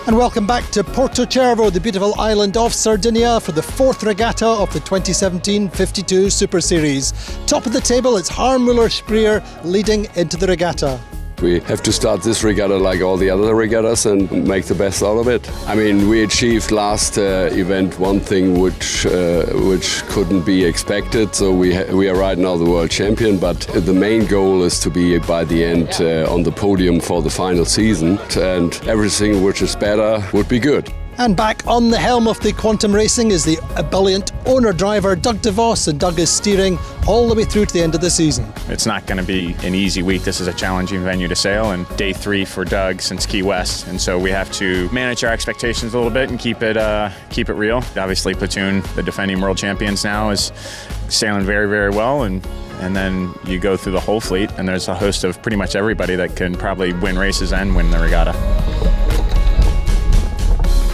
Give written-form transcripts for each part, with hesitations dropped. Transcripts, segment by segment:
And welcome back to Porto Cervo, the beautiful island of Sardinia, for the fourth regatta of the 2017 52 Super Series. Top of the table, it's MÜLLER-SPREER leading into the regatta. We have to start this regatta like all the other regattas and make the best out of it. I mean, we achieved last event one thing which couldn't be expected. So we are right now the world champion, but the main goal is to be by the end on the podium for the final season, and everything which is better would be good. And back on the helm of the Quantum Racing is the ebullient owner-driver Doug de Vos, and Doug is steering all the way through to the end of the season. It's not going to be an easy week. This is a challenging venue to sail, and day 3 for Doug since Key West, and so we have to manage our expectations a little bit and keep it real. Obviously, Platoon, the defending world champions now, is sailing very, very well, and then you go through the whole fleet, and there's a host of pretty much everybody that can probably win races and win the regatta.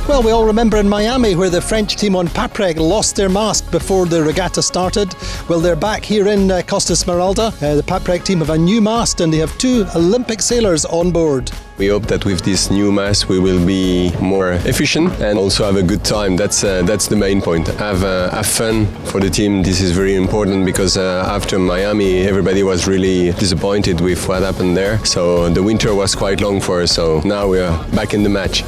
Well, we all remember in Miami where the French team on Paprec lost their mast before the regatta started. Well, they're back here in Costa Smeralda. The Paprec team have a new mast and they have 2 Olympic sailors on board. We hope that with this new mast we will be more efficient and also have a good time. That's the main point. Have fun for the team. This is very important because after Miami everybody was really disappointed with what happened there. So the winter was quite long for us, so now we are back in the match.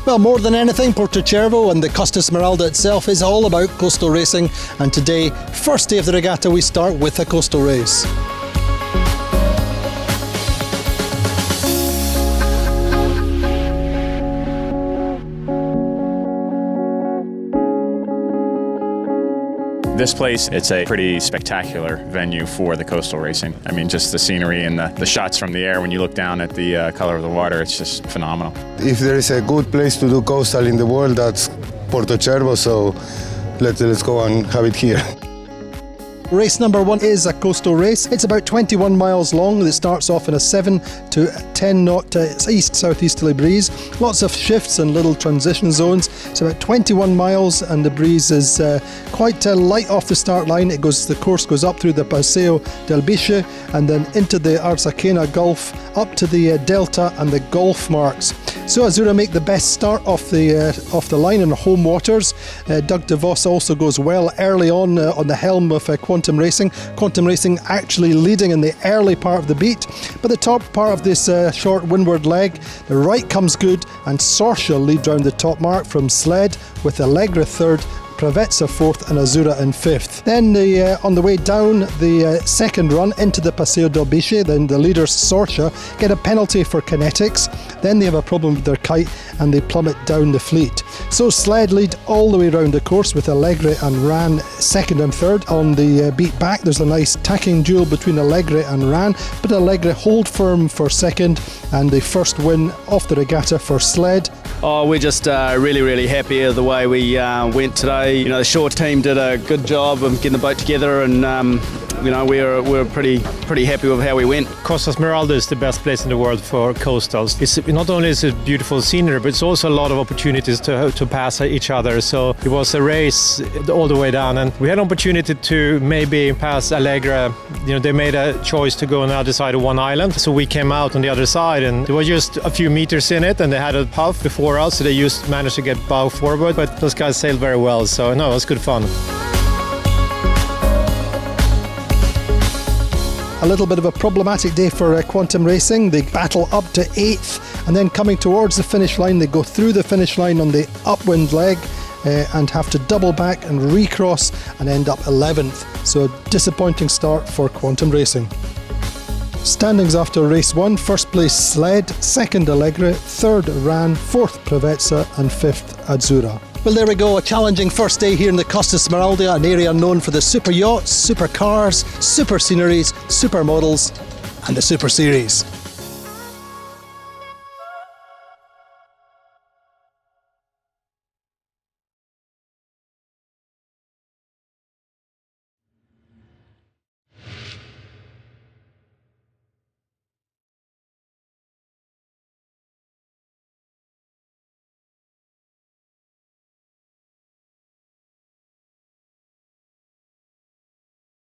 Well, more than anything, Porto Cervo and the Costa Smeralda itself is all about coastal racing, and today, first day of the regatta, we start with a coastal race. This place, it's a pretty spectacular venue for the coastal racing. I mean, just the scenery and the shots from the air when you look down at the color of the water, it's just phenomenal. If there is a good place to do coastal in the world, that's Porto Cervo, so let's go and have it here. Race number 1 is a coastal race. It's about 21 miles long. It starts off in a 7 to 10 knot east-southeasterly breeze. Lots of shifts and little transition zones. It's about 21 miles and the breeze is quite light off the start line. The course goes up through the Paseo del Biche and then into the Arzachena Gulf, up to the Delta and the Gulf marks. So Azura make the best start off the line in home waters. Doug de Vos also goes well early on the helm of Quantum Racing. Quantum Racing actually leading in the early part of the beat, but the top part of this short windward leg, the right comes good, and Sorcia lead round the top mark from SLED with Allegra 3rd, Pravetsa 4th and Azura in 5th. Then on the way down the second run into the Paseo del Biche, then the leaders Sorcia get a penalty for kinetics. Then they have a problem with their kite and they plummet down the fleet. So SLED lead all the way around the course with Allegra and Ran 2nd and 3rd. On the beat back there's a nice tacking duel between Allegra and Ran, but Allegra hold firm for 2nd and the first win of the regatta for SLED. Oh, we're just really, really happy with the way we went today. You know, the shore team did a good job of getting the boat together, and you know, we're pretty happy with how we went. Costa Smeralda is the best place in the world for coastals. It's not only is it beautiful scenery, but it's also a lot of opportunities to pass each other. So it was a race all the way down, and we had an opportunity to maybe pass Allegra. You know, they made a choice to go on the other side of one island, so we came out on the other side, and there was just a few meters in it, and they had a puff before us, so they managed to get bow forward, but those guys sailed very well, so no, it was good fun. A little bit of a problematic day for Quantum Racing. They battle up to 8th and then coming towards the finish line, they go through the finish line on the upwind leg and have to double back and recross and end up 11th. So a disappointing start for Quantum Racing. Standings after race 1, first place SLED, 2nd Allegra, 3rd Ran, 4th Pravetsa and 5th Azura. Well, there we go, a challenging first day here in the Costa Smeralda, an area known for the super yachts, super cars, super sceneries, super models and the Super Series.